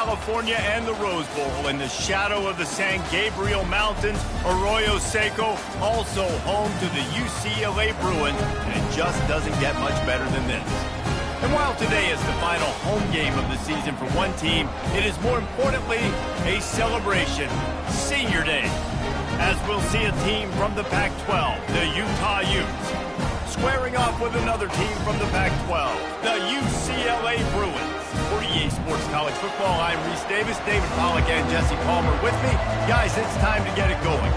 California and the Rose Bowl in the shadow of the San Gabriel Mountains, Arroyo Seco, also home to the UCLA Bruins, and it just doesn't get much better than this. And while today is the final home game of the season for one team, it is more importantly a celebration, Senior Day, as we'll see a team from the Pac-12, the Utah Utes, squaring off with another team from the Pac-12, the UCLA Bruins. For EA Sports College Football, I'm Reese Davis, David Pollack, and Jesse Palmer with me. Guys, it's time to get it going.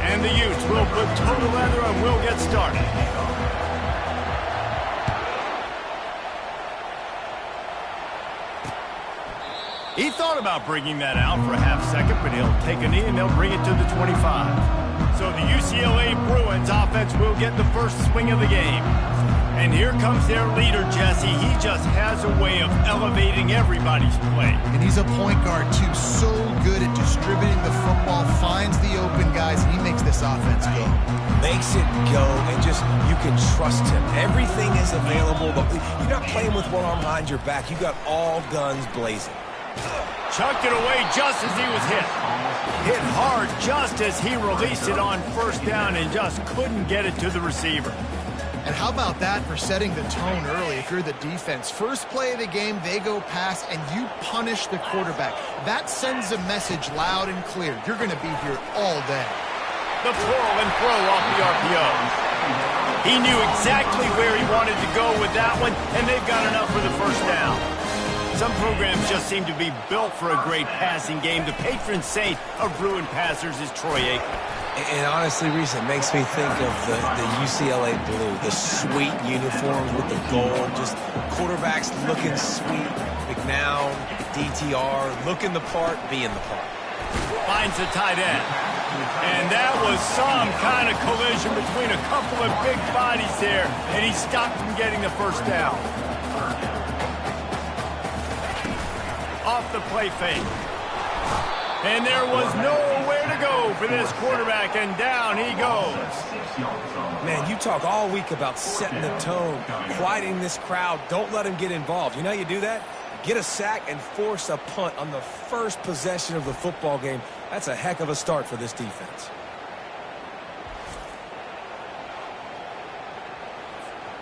And the Utes will put total leather and we'll get started. He thought about bringing that out for a half second, but he'll take a knee and they'll bring it to the 25. So the UCLA Bruins offense will get the first swing of the game. And here comes their leader, Jesse. He just has a way of elevating everybody's play. And he's a point guard, too. So good at distributing the football, finds the open guys, and he makes this offense go. Makes it go, and just, you can trust him. Everything is available. But you're not playing with one arm behind your back. You got all guns blazing. Chucked it away just as he was hit. Hit hard just as he released it on first down and just couldn't get it to the receiver. And how about that for setting the tone early if you're the defense? First play of the game, they go pass, and you punish the quarterback. That sends a message loud and clear. You're going to be here all day. The twirl and throw off the RPO. He knew exactly where he wanted to go with that one, and they've got enough for the first down. Some programs just seem to be built for a great passing game. The patron saint of Bruin passers is Troy Aikman. And honestly, Reese, it makes me think of the UCLA blue, the sweet uniforms with the gold, just quarterbacks looking sweet, McNown, DTR, looking the part, being the part. Finds the tight end. And that was some kind of collision between a couple of big bodies there, and he stopped from getting the first down. Off the play fake. And there was nowhere to go for this quarterback, and down he goes. Man, you talk all week about setting the tone, quieting this crowd. Don't let him get involved. You know how you do that? Get a sack and force a punt on the first possession of the football game. That's a heck of a start for this defense.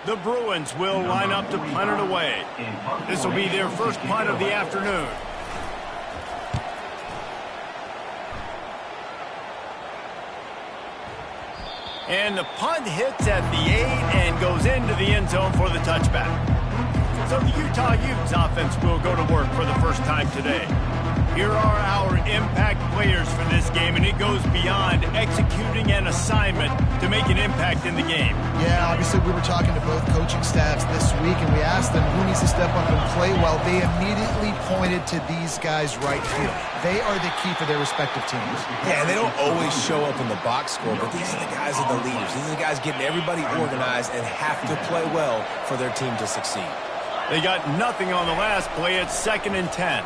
The Bruins will line up to punt it away. This will be their first punt of the afternoon. And the punt hits at the 8 and goes into the end zone for the touchback. So the Utah Utes offense will go to work for the first time today. Here are our impact players for this game, and it goes beyond executing an assignment to make an impact in the game. Yeah, obviously we were talking to both coaching staffs this week, and we asked them who needs to step up and play well. They immediately pointed to these guys right here. They are the key for their respective teams. Yeah, and they don't always show up in the box score, but these are the guys that are the leaders. These are the guys getting everybody organized and have to play well for their team to succeed. They got nothing on the last play. It's 2nd and 10.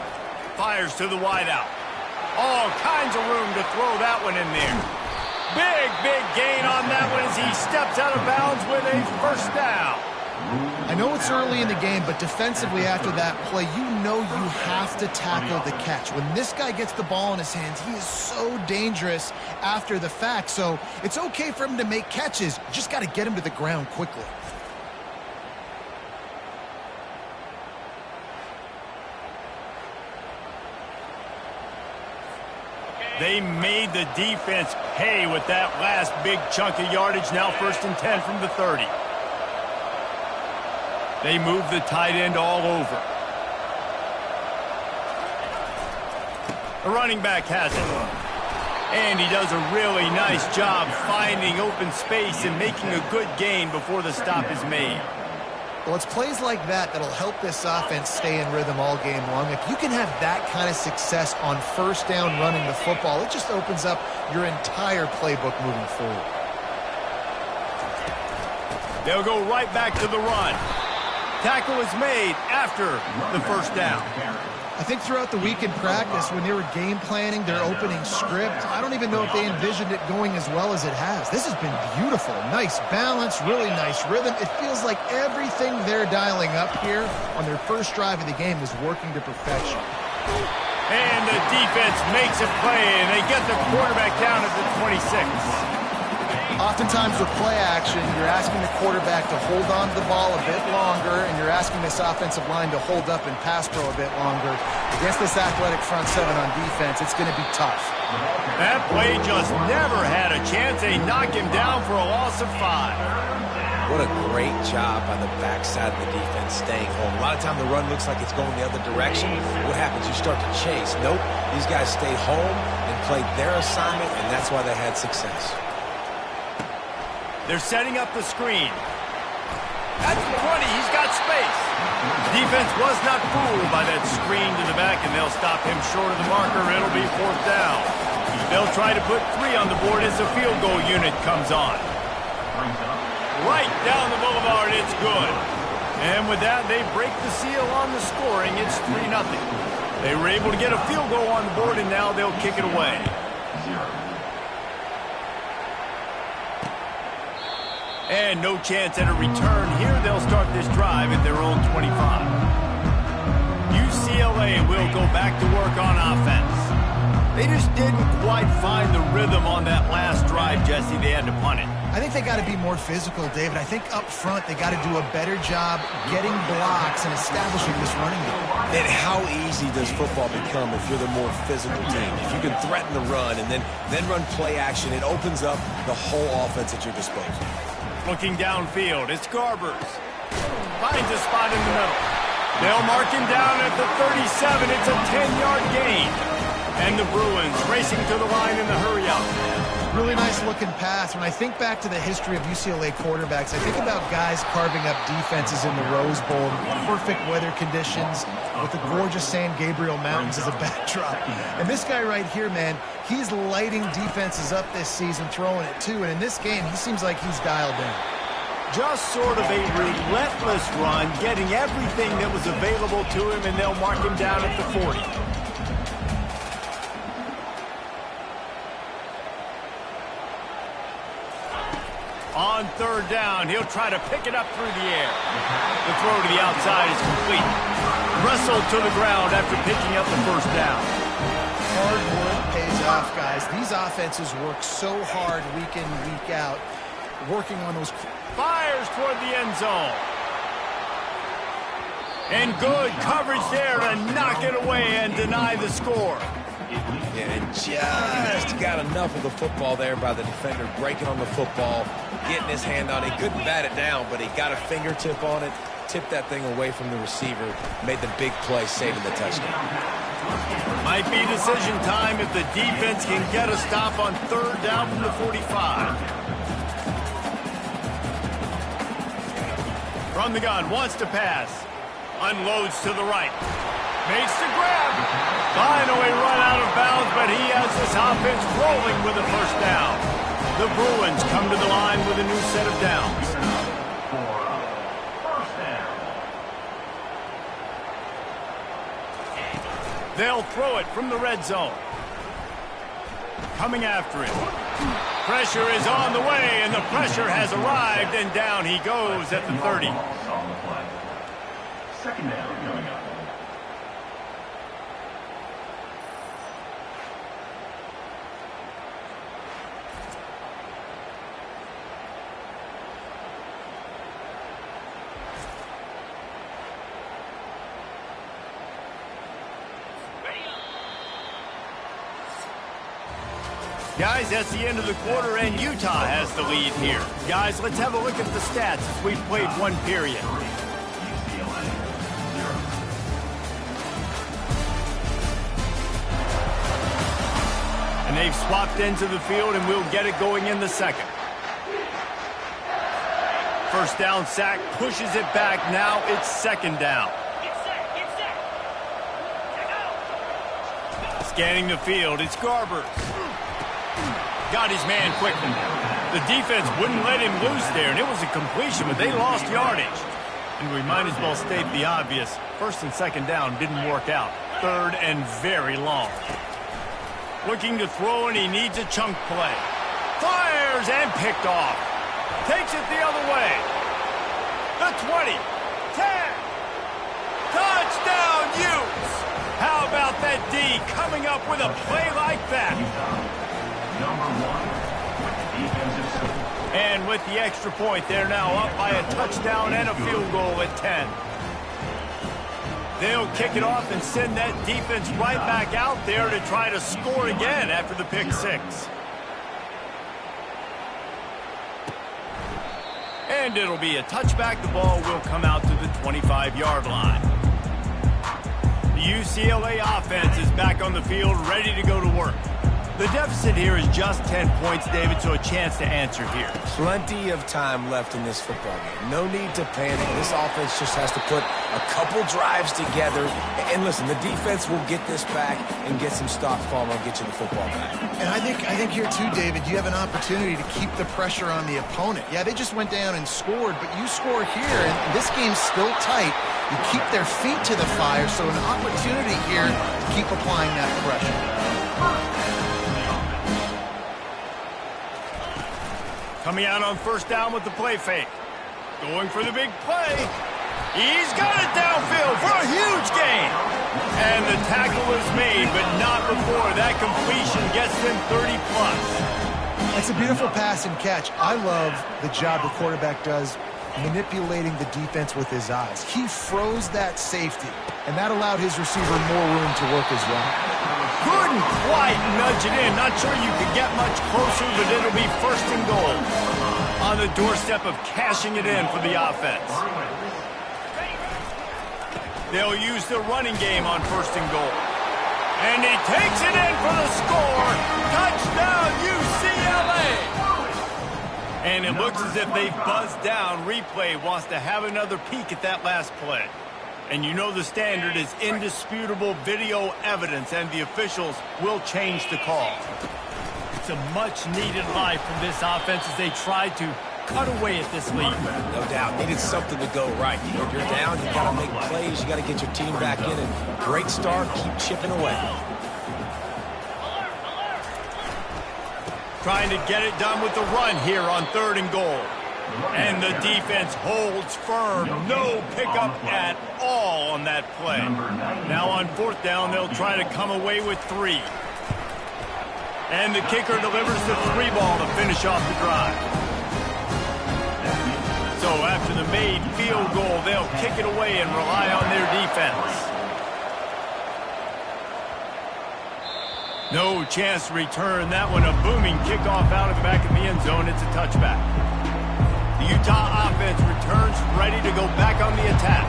Fires to the wideout. All kinds of room to throw that one in there. Big gain on that one as he steps out of bounds with a first down. I know it's early in the game, but defensively after that play, you know you have to tackle the catch. When this guy gets the ball in his hands, he is so dangerous after the fact. So it's okay for him to make catches. You just got to get him to the ground quickly. They made the defense pay with that last big chunk of yardage. Now 1st and 10 from the 30. They move the tight end all over. The running back has it. And he does a really nice job finding open space and making a good gain before the stop is made. Well, it's plays like that that'll help this offense stay in rhythm all game long. If you can have that kind of success on first down running the football, it just opens up your entire playbook moving forward. They'll go right back to the run. Tackle is made after the first down. I think throughout the week in practice, when they were game planning their opening script, I don't even know if they envisioned it going as well as it has. This has been beautiful. Nice balance, really nice rhythm. It feels like everything they're dialing up here on their first drive of the game is working to perfection. And the defense makes it play, and they get the quarterback down at the 26. Oftentimes with play action, you're asking the quarterback to hold on to the ball a bit longer, and you're asking this offensive line to hold up and pass pro a bit longer. Against this athletic front seven on defense, it's going to be tough. That play just never had a chance. They knock him down for a loss of 5. What a great job by the backside of the defense staying home. A lot of time the run looks like it's going the other direction. What happens? You start to chase. Nope. These guys stayed home and played their assignment, and that's why they had success. They're setting up the screen. At the 20, he's got space. Defense was not fooled by that screen to the back, and they'll stop him short of the marker. It'll be 4th down. They'll try to put 3 on the board as the field goal unit comes on. Right down the boulevard, it's good. And with that, they break the seal on the scoring. It's 3-0. They were able to get a field goal on the board, and now they'll kick it away. And no chance at a return here. They'll start this drive at their own 25. UCLA will go back to work on offense. They just didn't quite find the rhythm on that last drive, Jesse. They had to punt it. I think they got to be more physical, David. I think up front they got to do a better job getting blocks and establishing this running game. And how easy does football become if you're the more physical team? If you can threaten the run and then run play action, it opens up the whole offense at your disposal. Looking downfield, it's Garbers. Finds a spot in the middle. They'll mark him down at the 37. It's a 10-yard gain. And the Bruins racing to the line in the hurry-up. Really nice looking pass. When I think back to the history of UCLA quarterbacks, I think about guys carving up defenses in the Rose Bowl in perfect weather conditions with the gorgeous San Gabriel Mountains as a backdrop. And this guy right here, man, he's lighting defenses up this season, throwing it too. And in this game, he seems like he's dialed in. Just sort of a relentless run, getting everything that was available to him, and they'll mark him down at the 40. On 3rd down, he'll try to pick it up through the air. The throw to the outside is complete. Wrestled to the ground after picking up the 1st down. Hard work pays off, guys. These offenses work so hard week in, week out, working on those. Fires toward the end zone. And good coverage there to knock it away and deny the score. Yeah, and just got enough of the football there by the defender, breaking on the football, getting his hand on it. He couldn't bat it down, but he got a fingertip on it, tipped that thing away from the receiver, made the big play, saving the touchdown. Might be decision time if the defense can get a stop on 3rd down from the 45. From the gun, wants to pass. Unloads to the right. Makes the grab. Finally run out of bounds, but he has this offense rolling with a 1st down. The Bruins come to the line with a new set of downs. They'll throw it from the red zone. Coming after it. Pressure is on the way, and the pressure has arrived, and down he goes at the 30. 2nd down coming up. Guys, that's the end of the quarter, and Utah has the lead here. Guys, let's have a look at the stats as we've played 1 period. And they've swapped into the field, and we'll get it going in the 2nd. 1st down sack, pushes it back. Now it's 2nd down. Scanning the field, it's Garbers. Got his man quickly. The defense wouldn't let him loose there, and it was a completion, but they lost yardage. And we might as well state the obvious. 1st and 2nd down didn't work out. 3rd and very long. Looking to throw, and he needs a chunk play. Fires and picked off. Takes it the other way. The 20. 10. Touchdown, Utes. How about that D be coming up with a play like that? And with the extra point, they're now up by a touchdown and a field goal at 10. They'll kick it off and send that defense right back out there to try to score again after the pick six. And it'll be a touchback. The ball will come out to the 25-yard line. The UCLA offense is back on the field, ready to go to work. The deficit here is just 10 points, David, so a chance to answer here. Plenty of time left in this football game. No need to panic. This offense just has to put a couple drives together. And listen, the defense will get this back and get some stops, Palmer, and get you the football back. And I think here too, David, you have an opportunity to keep the pressure on the opponent. Yeah, they just went down and scored, but you score here, and this game's still tight. You keep their feet to the fire, so an opportunity here to keep applying that pressure. Coming out on first down with the play fake. Going for the big play. He's got it downfield for a huge gain. And the tackle is made, but not before that completion gets them 30-plus. That's a beautiful pass and catch. I love the job the quarterback does manipulating the defense with his eyes. He froze that safety, and that allowed his receiver more room to work as well. Couldn't quite nudge it in. Not sure you could get much closer, but it'll be first and goal. On the doorstep of cashing it in for the offense. They'll use the running game on first and goal. And he takes it in for the score. Touchdown, UCLA! And it looks as if they've buzzed down. Replay wants to have another peek at that last play. And you know the standard is indisputable video evidence, and the officials will change the call. It's a much-needed life from this offense as they try to cut away at this lead. No doubt. Needed something to go right. If you're down, you got to make plays. You got to get your team back in. And great start. Keep chipping away. Trying to get it done with the run here on third and goal. And the defense holds firm. No pickup at all on that play. Now on fourth down, they'll try to come away with 3. And the kicker delivers the 3 ball to finish off the drive. So after the made field goal, they'll kick it away and rely on their defense. No chance to return that one. A booming kickoff out of the back of the end zone. It's a touchback. The Utah offense returns ready to go back on the attack.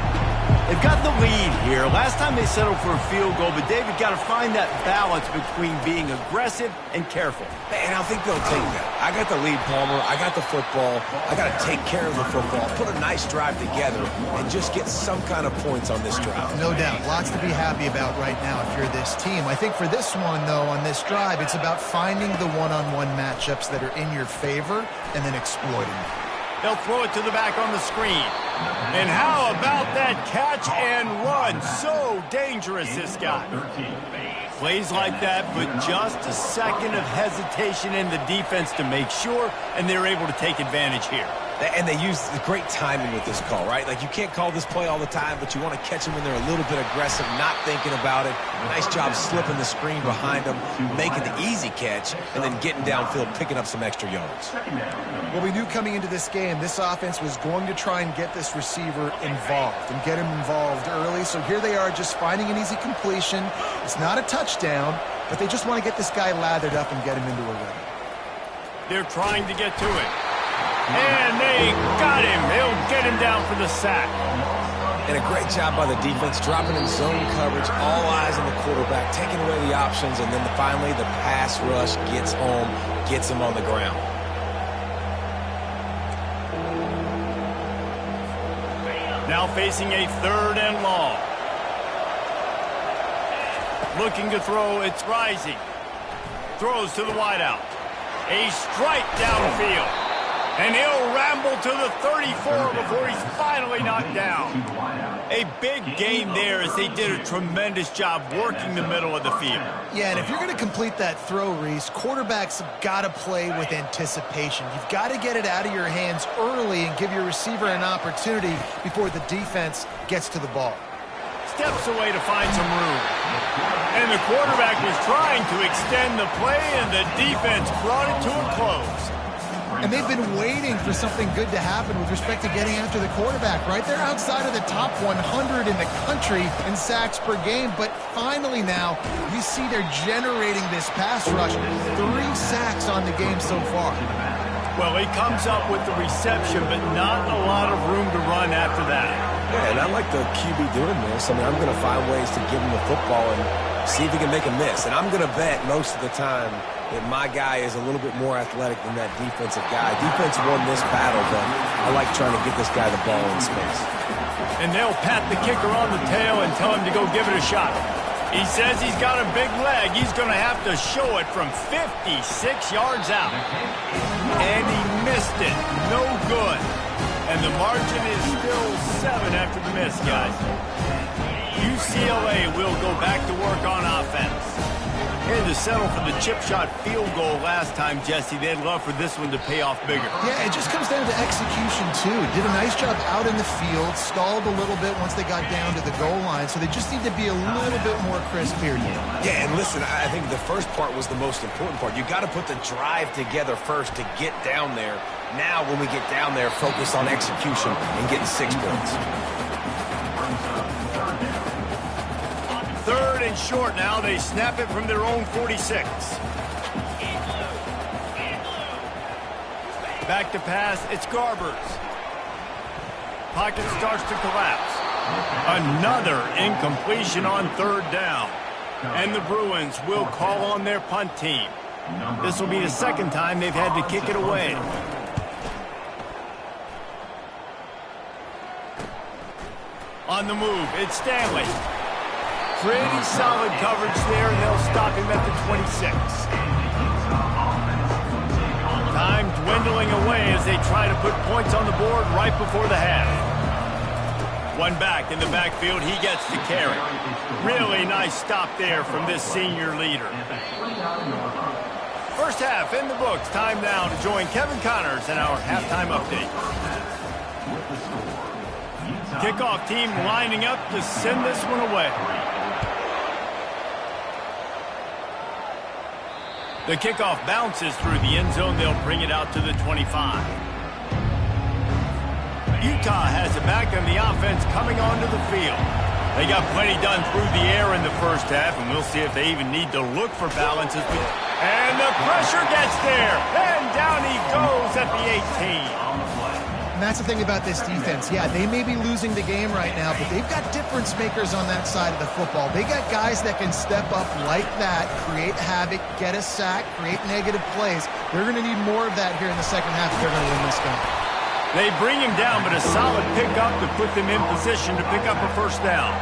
They've got the lead here. Last time they settled for a field goal, but David got to find that balance between being aggressive and careful. Man, I think they'll take that. I got the lead, Palmer. I got the football. I got to take care of the football. Put a nice drive together and just get some kind of points on this drive. No doubt. Lots to be happy about right now if you're this team. I think for this one, though, on this drive, it's about finding the one-on-one matchups that are in your favor and then exploiting them. They'll throw it to the back on the screen. And how about that catch and run? So dangerous, this guy. Plays like that, but just a second of hesitation in the defense to make sure, and they're able to take advantage here. And they use the great timing with this call, right? Like, you can't call this play all the time, but you want to catch them when they're a little bit aggressive, not thinking about it. Nice job slipping the screen behind them, making the easy catch, and then getting downfield, picking up some extra yards. Well, we knew coming into this game, this offense was going to try and get this receiver involved and get him involved early. So here they are just finding an easy completion. It's not a touchdown, but they just want to get this guy lathered up and get him into a rhythm. They're trying to get to it. And they got him. They'll get him down for the sack. And a great job by the defense, dropping in zone coverage, all eyes on the quarterback, taking away the options, and then finally the pass rush gets home, gets him on the ground. Now facing a third and long. Looking to throw, it's rising. Throws to the wideout. A strike downfield. And he'll ramble to the 34 before he's finally knocked down. A big gain there as they did a tremendous job working the middle of the field. Yeah, and if you're going to complete that throw, Reese, quarterbacks have got to play with anticipation. You've got to get it out of your hands early and give your receiver an opportunity before the defense gets to the ball. Steps away to find some room. And the quarterback was trying to extend the play, and the defense brought it to a close. And they've been waiting for something good to happen with respect to getting after the quarterback, right? They're outside of the top 100 in the country in sacks per game, but finally now you see they're generating this pass rush. 3 sacks on the game so far. Well, he comes up with the reception, but not a lot of room to run after that. Yeah, and I like the QB doing this. I mean, I'm going to find ways to give him the football and see if he can make a miss. And I'm going to bet most of the time that my guy is a little bit more athletic than that defensive guy. Defense won this battle, but I like trying to get this guy the ball in space. And they'll pat the kicker on the tail and tell him to go give it a shot. He says he's got a big leg. He's going to have to show it from 56 yards out. And he missed it. No good. And the margin is still 7 after the miss, guys. UCLA will go back to work on offense. Had to settle for the chip shot field goal last time, Jesse. They'd love for this one to pay off bigger. Yeah, it just comes down to execution, too. Did a nice job out in the field, stalled a little bit once they got down to the goal line, so they just need to be a little bit more crisp here. Yeah, and listen, I think the first part was the most important part. You got to put the drive together first to get down there. Now, when we get down there, focus on execution and getting 6 points. 3rd and short now. They snap it from their own 46. Back to pass. It's Garbers. Pocket starts to collapse. Another incompletion on 3rd down. And the Bruins will call on their punt team. This will be the 2nd time they've had to kick it away. On the move, it's Stanley. Pretty solid coverage there, and they'll stop him at the 26. Time dwindling away as they try to put points on the board right before the half. One back in the backfield, he gets the carry. Really nice stop there from this senior leader. First half in the books. Time now to join Kevin Connors in our halftime update. Kickoff team lining up to send this one away. The kickoff bounces through the end zone. They'll bring it out to the 25. Utah has it back on the offense coming onto the field. They got plenty done through the air in the first half, and we'll see if they even need to look for balance. And the pressure gets there, and down he goes at the 18. And that's the thing about this defense. Yeah, they may be losing the game right now, but they've got difference makers on that side of the football. They got guys that can step up like that, create havoc, get a sack, create negative plays. They're going to need more of that here in the second half if they're going to win this game. They bring him down, but a solid pickup to put them in position to pick up a first down.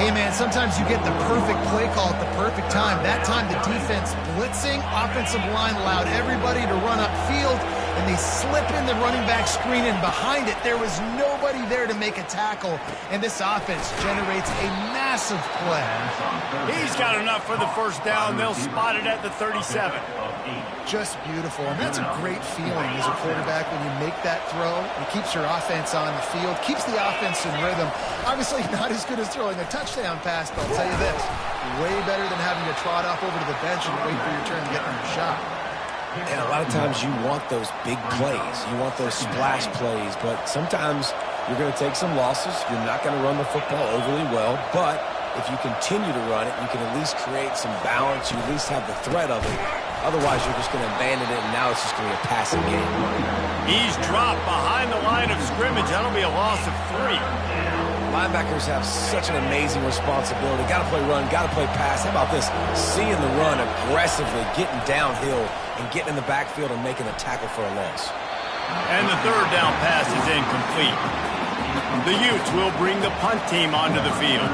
Hey, man, sometimes you get the perfect play call at the perfect time. That time the defense blitzing, offensive line allowed everybody to run upfield, and they slip in the running back screen, and behind it there was nobody there to make a tackle, and this offense generates a massive play. He's got enough for the first down. They'll spot it at the 37. Just beautiful, and that's a great feeling as a quarterback when you make that throw. It keeps your offense on the field, keeps the offense in rhythm. Obviously not as good as throwing a touchdown pass, but I'll tell you this, way better than having to trot off over to the bench and wait for your turn to get another shot. And a lot of times you want those big plays. You want those splash plays, but sometimes you're going to take some losses. You're not going to run the football overly well, but if you continue to run it, you can at least create some balance. You at least have the threat of it. Otherwise, you're just going to abandon it, and now it's just going to be a passing game. He's dropped behind the line of scrimmage. That'll be a loss of 3. Linebackers have such an amazing responsibility. Got to play run, got to play pass. How about this? Seeing the run aggressively, getting downhill, and getting in the backfield and making a tackle for a loss. And the 3rd down pass is incomplete. The Utes will bring the punt team onto the field.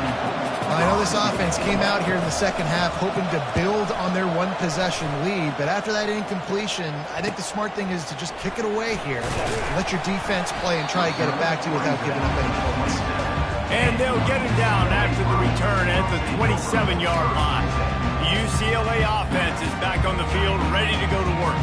I know this offense came out here in the second half hoping to build on their one-possession lead, but after that incompletion, I think the smart thing is to just kick it away here. Let your defense play and try to get it back to you without giving up any points. And they'll get it down after the return at the 27-yard line. The UCLA offense is back on the field, ready to go to work.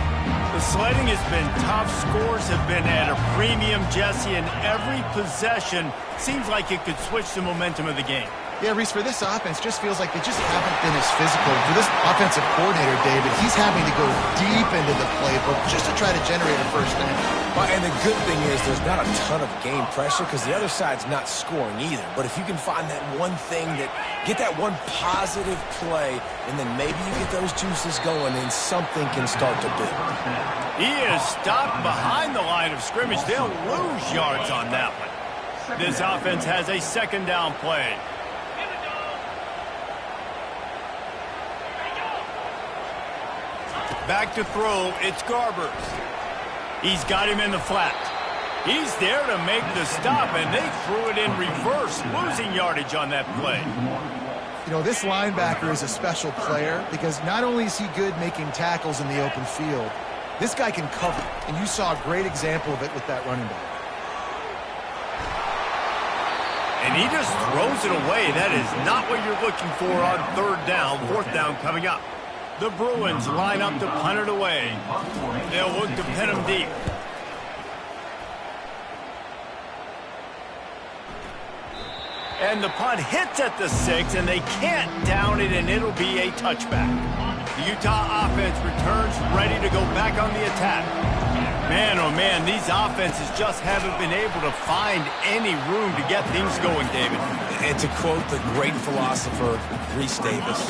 The sledding has been tough. Scores have been at a premium, Jesse, and every possession seems like it could switch the momentum of the game. Yeah, Reese, for this offense, just feels like they just haven't been as physical. For this offensive coordinator, David, he's having to go deep into the playbook just to try to generate a first down. Well, and the good thing is there's not a ton of game pressure because the other side's not scoring either. But if you can find that one thing, get that one positive play, and then maybe you get those juices going and something can start to build. He is stopped behind the line of scrimmage. They'll lose yards on that one. This offense has a second down play. Back to throw, it's Garbers. He's got him in the flat. He's there to make the stop, and they threw it in reverse, losing yardage on that play. You know, this linebacker is a special player because not only is he good making tackles in the open field, this guy can cover, and you saw a great example of it with that running back. And he just throws it away. That is not what you're looking for on third down. Fourth down coming up. The Bruins line up to punt it away. They'll look to pin him deep. And the punt hits at the 6, and they can't down it, and it'll be a touchback. The Utah offense returns ready to go back on the attack. Man, oh man, these offenses just haven't been able to find any room to get things going, David. And to quote the great philosopher, Reese Davis,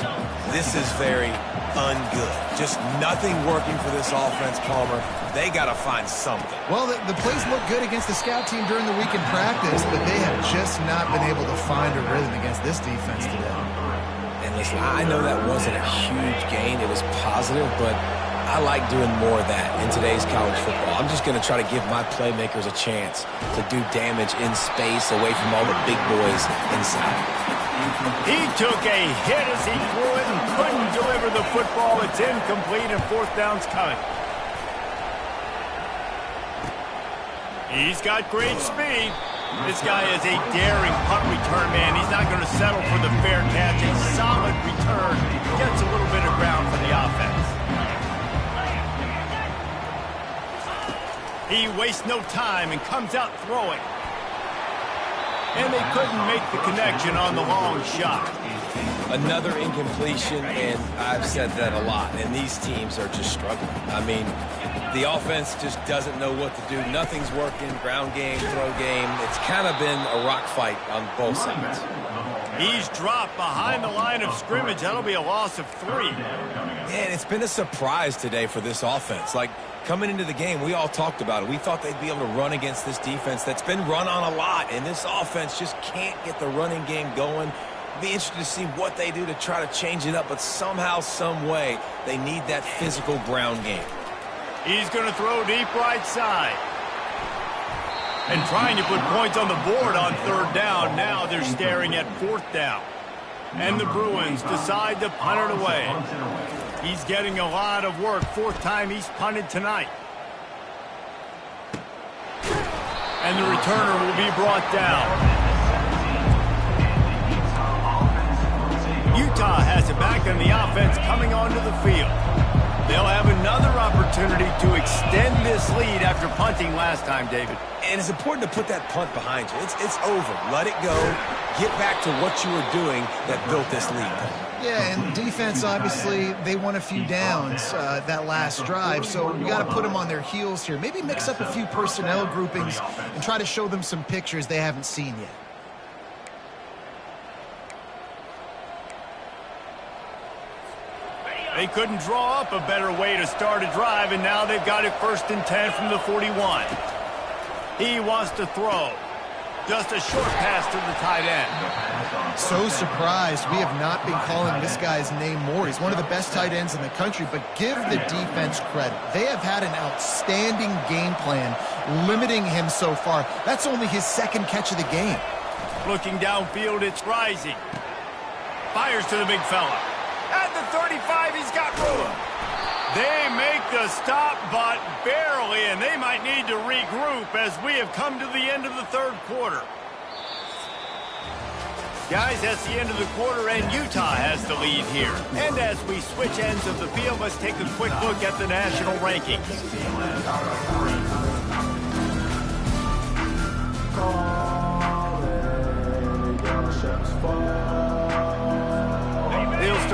this is very ungood. Just nothing working for this offense, Palmer. They got to find something. Well, the plays look good against the scout team during the week in practice, but they have just not been able to find a rhythm against this defense today. And listen, I know that wasn't a huge gain. It was positive, but I like doing more of that in today's college football. I'm just going to try to give my playmakers a chance to do damage in space away from all the big boys inside. He took a hit as he threw it and couldn't deliver the football. It's incomplete, and fourth down's coming. He's got great speed. This guy is a daring punt return man. He's not going to settle for the fair catch. A solid return. Gets a little bit of ground for the offense. He wastes no time and comes out throwing. And they couldn't make the connection on the long shot. Another incompletion, and I've said that a lot, and these teams are just struggling. I mean, the offense just doesn't know what to do. Nothing's working, ground game, throw game. It's kind of been a rock fight on both sides. He's dropped behind the line of scrimmage. That'll be a loss of 3. And it's been a surprise today for this offense. Like, coming into the game, we all talked about it. We thought they'd be able to run against this defense that's been run on a lot, and this offense just can't get the running game going. Be interested to see what they do to try to change it up, but somehow, some way, they need that physical ground game. He's going to throw deep right side. And trying to put points on the board on third down. Now they're staring at fourth down. And the Bruins decide to punt it away. He's getting a lot of work. Fourth time he's punted tonight. And the returner will be brought down. Utah has it back on the offense coming onto the field. They'll have another opportunity to extend this lead after punting last time, David. And it's important to put that punt behind you. It's over. Let it go. Get back to what you were doing that built this lead. Yeah, and defense, obviously, they won a few downs that last drive, so we got to put them on their heels here. Maybe mix up a few personnel groupings and try to show them some pictures they haven't seen yet. They couldn't draw up a better way to start a drive, and now they've got it 1st and 10 from the 41. He wants to throw. Just a short pass to the tight end. So surprised we have not been calling this guy's name more. He's one of the best tight ends in the country, but give the defense credit. They have had an outstanding game plan limiting him so far. That's only his 2nd catch of the game. Looking downfield, it's Rising. Fires to the big fella. At the 35, he's got room. They make the stop, but barely, and they might need to regroup as we have come to the end of the 3rd quarter. Guys, that's the end of the quarter, and Utah has the lead here. And as we switch ends of the field, let's take a quick look at the national rankings. Calling,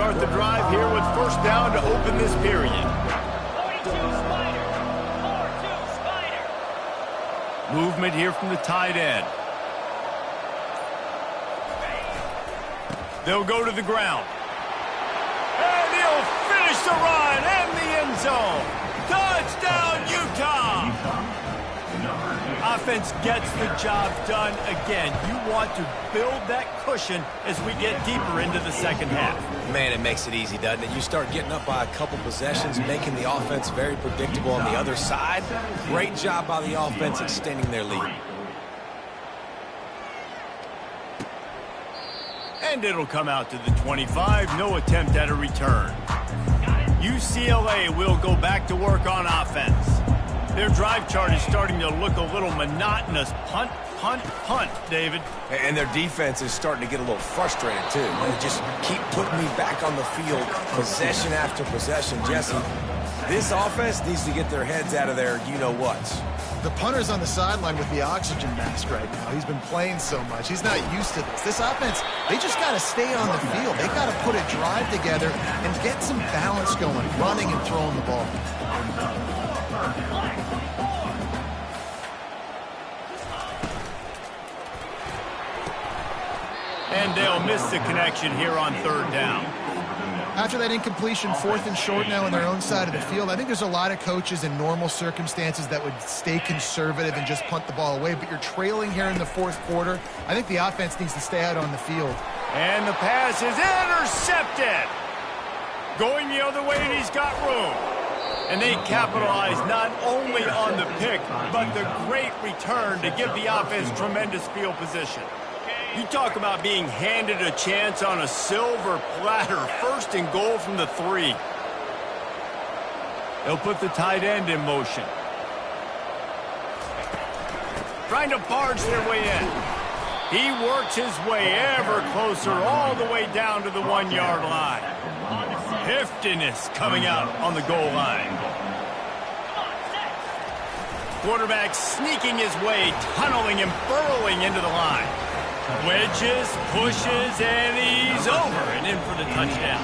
start the drive here with first down to open this period. 42 Spider. 4-2 Spider. Movement here from the tight end. They'll go to the ground. And he'll finish the run and the end zone. Touchdown, Utah! Offense gets the job done again. You want to build that cushion as we get deeper into the second half. Man, it makes it easy, doesn't it? You start getting up by a couple possessions, making the offense very predictable on the other side. Great job by the offense extending their lead. And it'll come out to the 25. No attempt at a return. UCLA will go back to work on offense. Their drive chart is starting to look a little monotonous. Punt, punt, punt, David. And their defense is starting to get a little frustrated, too. They just keep putting me back on the field, possession after possession. Jesse, this offense needs to get their heads out of their you-know-whats. The punter's on the sideline with the oxygen mask right now. He's been playing so much. He's not used to this. This offense, they just got to stay on the field. They got to put a drive together and get some balance going, running and throwing the ball. And they'll miss the connection here on third down. After that incompletion, 4th and short now on their own side of the field, I think there's a lot of coaches in normal circumstances that would stay conservative and just punt the ball away. But you're trailing here in the 4th quarter. I think the offense needs to stay out on the field. And the pass is intercepted. Going the other way, and he's got room. And they capitalize not only on the pick, but the great return to give the offense tremendous field position. You talk about being handed a chance on a silver platter. 1st and goal from the 3. They'll put the tight end in motion. Trying to barge their way in. He works his way ever closer all the way down to the 1-yard line. Heftiness coming out on the goal line. Quarterback sneaking his way, tunneling and burrowing into the line. Wedges, pushes, and he's over and in for the touchdown.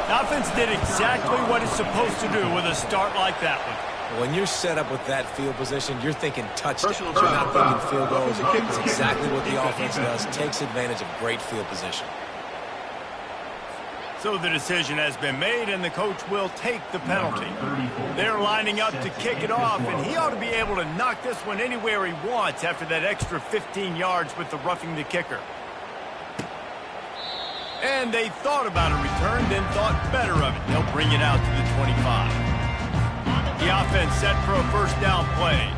The offense did exactly what it's supposed to do with a start like that one. When you're set up with that field position, you're thinking touchdowns. You're not thinking field goals. It's exactly what the offense does. Takes advantage of great field position. So the decision has been made, and the coach will take the penalty. They're lining up to kick it off, and he ought to be able to knock this one anywhere he wants after that extra 15 yards with the roughing the kicker. And they thought about a return, then thought better of it. They'll bring it out to the 25. The offense set for a first down play.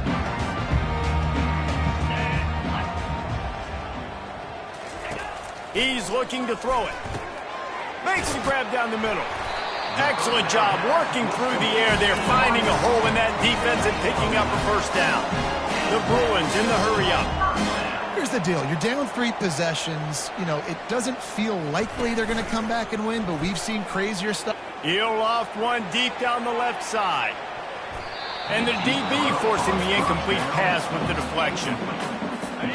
He's looking to throw it. Makes the grab down the middle. Excellent job working through the air there, finding a hole in that defense and picking up a first down. The Bruins in the hurry-up. Here's the deal. You're down 3 possessions. You know, it doesn't feel likely they're going to come back and win, but we've seen crazier stuff. He'll loft one deep down the left side. And the DB forcing the incomplete pass with the deflection.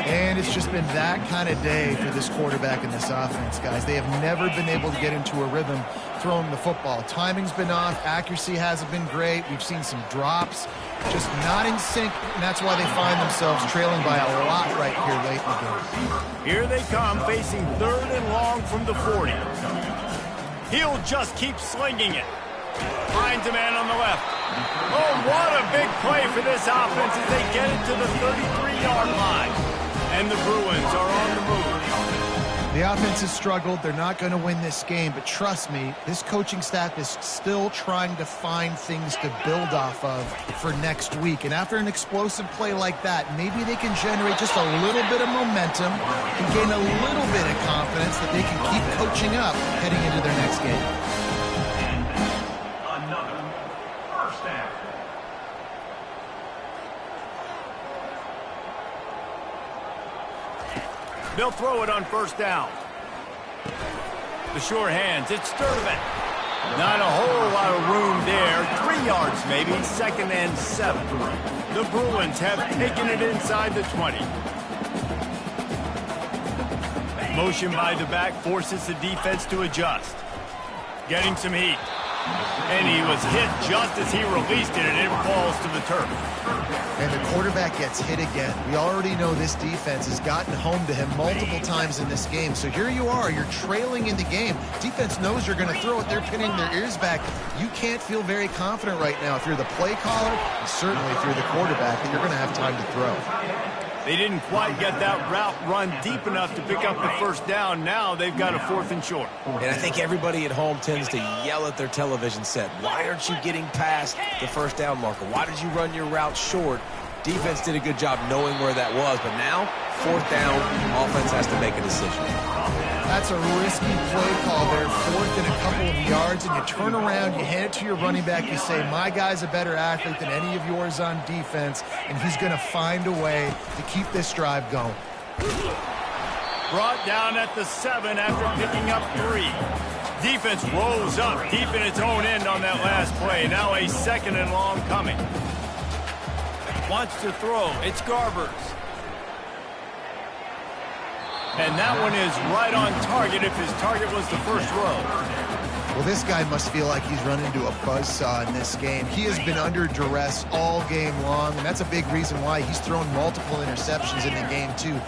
And it's just been that kind of day for this quarterback and this offense, guys. They have never been able to get into a rhythm throwing the football. Timing's been off. Accuracy hasn't been great. We've seen some drops. Just not in sync, and that's why they find themselves trailing by a lot right here late in the game. Here they come, facing 3rd and long from the 40. He'll just keep slinging it. Finds a man on the left. Oh, what a big play for this offense as they get it to the 33-yard line. And the Bruins are on the move. The offense has struggled. They're not going to win this game, but trust me, this coaching staff is still trying to find things to build off of for next week. And after an explosive play like that, maybe they can generate just a little bit of momentum and gain a little bit of confidence that they can keep coaching up heading into their next game. They'll throw it on first down. The sure hands, it's Sturdivant. Not a whole lot of room there. 3 yards maybe, 2nd and 7. The Bruins have taken it inside the 20. Motion by the back forces the defense to adjust. getting some heat. And he was hit just as he released it, and it falls to the turf. And the quarterback gets hit again. We already know this defense has gotten home to him multiple times in this game. So here you are, you're trailing in the game. Defense knows you're going to throw it. They're pinning their ears back. You can't feel very confident right now if you're the play caller, and certainly if you're the quarterback, that you're going to have time to throw. They didn't quite get that route run deep enough to pick up the first down. Now they've got a 4th and short. And I think everybody at home tends to yell at their television set. Why aren't you getting past the first down marker? Why did you run your route short? Defense did a good job knowing where that was, but now, 4th down, offense has to make a decision. That's a risky play call there, 4th and a couple of yards, and you turn around, you hand it to your running back, you say, my guy's a better athlete than any of yours on defense, and he's going to find a way to keep this drive going. Brought down at the 7 after picking up 3. Defense rolls up deep in its own end on that last play. Now a 2nd and long coming. Wants to throw. It's Garbers. And that one is right on target if his target was the first row. Well, this guy must feel like he's run into a buzzsaw in this game. He has been under duress all game long, and that's a big reason why he's thrown multiple interceptions in the game, too.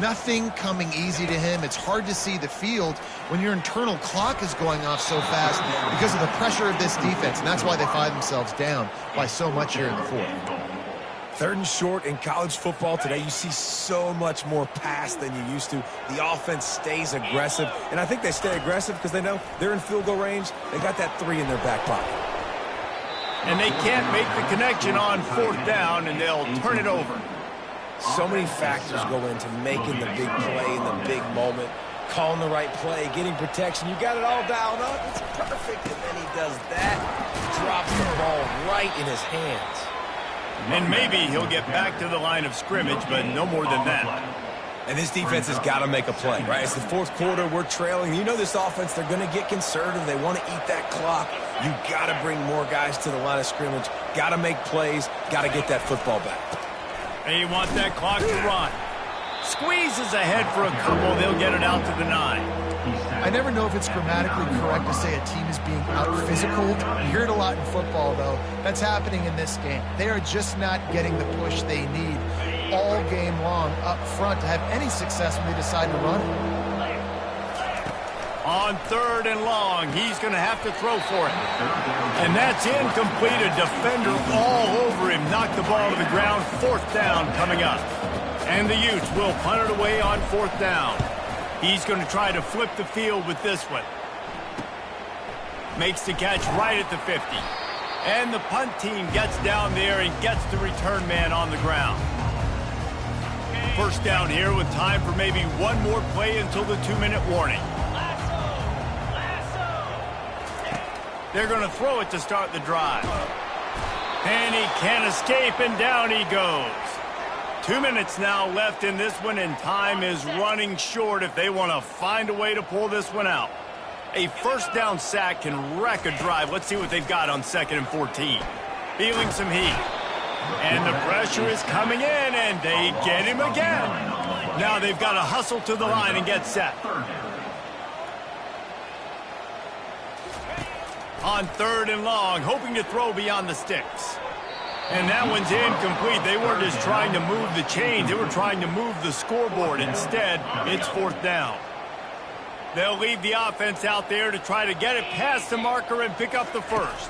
Nothing coming easy to him. It's hard to see the field when your internal clock is going off so fast because of the pressure of this defense, and that's why they find themselves down by so much here in the 4th. 3rd and short in college football today, you see so much more pass than you used to. The offense stays aggressive, and I think they stay aggressive because they know they're in field goal range. They got that 3 in their back pocket. And they can't make the connection on 4th down, and they'll turn it over. So many factors go into making the big play in the big moment, calling the right play, getting protection. You got it all dialed up. It's perfect, and then he does that, drops the ball right in his hands. And maybe he'll get back to the line of scrimmage, but no more than that. And this defense has got to make a play, right? It's the 4th quarter. We're trailing. You know this offense, they're going to get conservative. They want to eat that clock. You got to bring more guys to the line of scrimmage. Got to make plays. Got to get that football back. They want that clock to run. Squeezes ahead for a couple. They'll get it out to the 9. I never know if it's grammatically correct to say a team is being out-physicaled. You hear it a lot in football, though. That's happening in this game. They are just not getting the push they need all game long up front to have any success when they decide to run it. On 3rd and long, he's going to have to throw for it. And that's incomplete. A defender all over him. Knocked the ball to the ground. 4th down coming up. And the Utes will punt it away on 4th down. He's going to try to flip the field with this one. Makes the catch right at the 50. And the punt team gets down there and gets the return man on the ground. 1st down here with time for maybe one more play until the 2-minute warning. They're going to throw it to start the drive. And he can't escape, and down he goes. 2 minutes now left in this one, and time is running short if they want to find a way to pull this one out. A 1st down sack can wreck a drive. Let's see what they've got on 2nd and 14. Feeling some heat. And the pressure is coming in, and they get him again. Now they've got to hustle to the line and get set. On 3rd and long, hoping to throw beyond the sticks. And that one's incomplete. They weren't just trying to move the chains. They were trying to move the scoreboard. Instead, it's 4th down. They'll leave the offense out there to try to get it past the marker and pick up the 1st.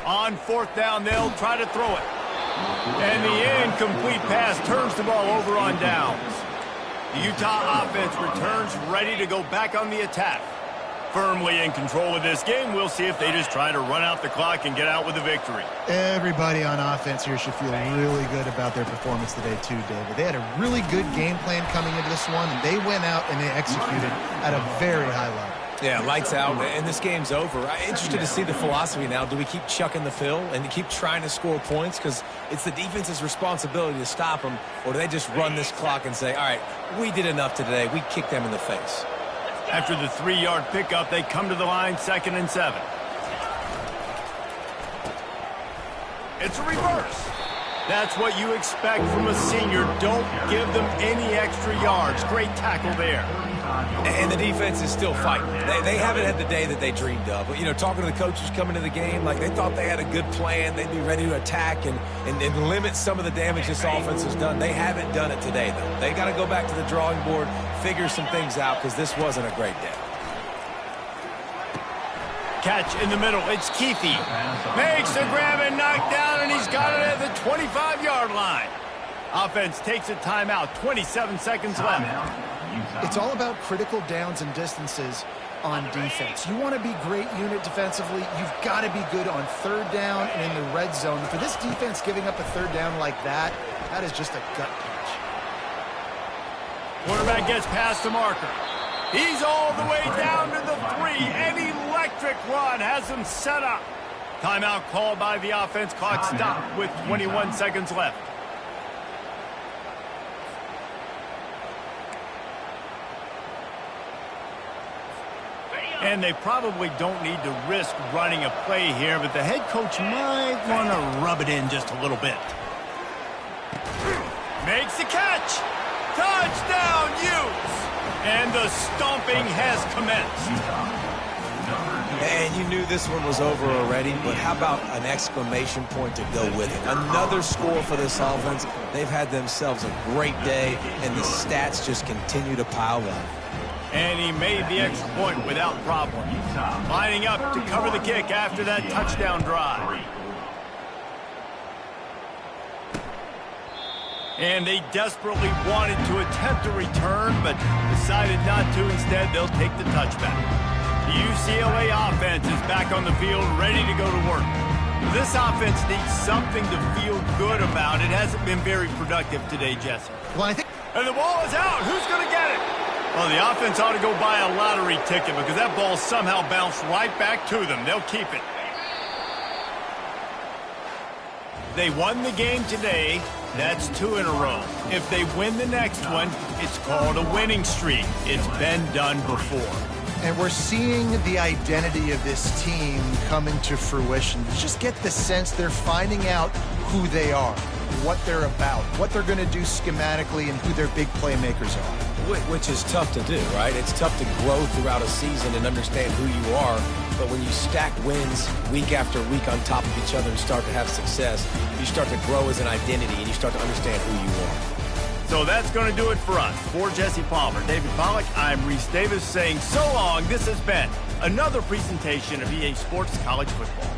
On 4th down, they'll try to throw it. And the incomplete pass turns the ball over on downs. The Utah offense returns ready to go back on the attack. Firmly in control of this game. We'll see if they just try to run out the clock and get out with a victory. Everybody on offense here should feel really good about their performance today too, David. They had a really good game plan coming into this one, and they went out and they executed at a very high level. Yeah, lights out, and this game's over. I'm interested to see the philosophy now. Do we keep chucking the fill and keep trying to score points? Because it's the defense's responsibility to stop them, or do they just run this clock and say, all right, we did enough today. We kicked them in the face. After the 3-yard pickup, they come to the line 2nd and 7. It's a reverse. That's what you expect from a senior. Don't give them any extra yards. Great tackle there. And the defense is still fighting. They haven't had the day that they dreamed of. But, you know, talking to the coaches coming to the game, like they thought they had a good plan. They'd be ready to attack and limit some of the damage this offense has done. They haven't done it today, though. They got to go back to the drawing board, figure some things out, because this wasn't a great day. Catch in the middle. It's Keithy. Makes the grab and knock down, and he's got it at the 25-yard line. Offense takes a timeout. 27 seconds left. It's all about critical downs and distances on defense. You want to be great unit defensively. You've got to be good on third down and in the red zone. For this defense giving up a third down like that, that is just a gut punch. Quarterback gets past the marker. He's all the way down to the 3. An electric run has him set up. Timeout called by the offense. Clock stopped with 21 seconds left. And they probably don't need to risk running a play here, but the head coach might want to rub it in just a little bit. Makes the catch. Touchdown, Utes. And the stomping has commenced. And you knew this one was over already, but how about an exclamation point to go with it? Another score for this offense. They've had themselves a great day, and the stats just continue to pile up. And he made the extra point without problem. Lining up to cover the kick after that touchdown drive. And they desperately wanted to attempt a return, but decided not to. Instead, they'll take the touchback. The UCLA offense is back on the field, ready to go to work. This offense needs something to feel good about. It hasn't been very productive today, Jesse. Well, I think... And the ball is out. Who's going to get it? Well, the offense ought to go buy a lottery ticket because that ball somehow bounced right back to them. They'll keep it. They won the game today. That's 2 in a row. If they win the next one, it's called a winning streak. It's been done before. And we're seeing the identity of this team come into fruition. You just get the sense they're finding out who they are, what they're about, what they're going to do schematically, and who their big playmakers are. Which is tough to do, right? It's tough to grow throughout a season and understand who you are. But when you stack wins week after week on top of each other and start to have success, you start to grow as an identity and you start to understand who you are. So that's going to do it for us. For Jesse Palmer, David Pollack, I'm Reese Davis saying so long. This has been another presentation of EA Sports College Football.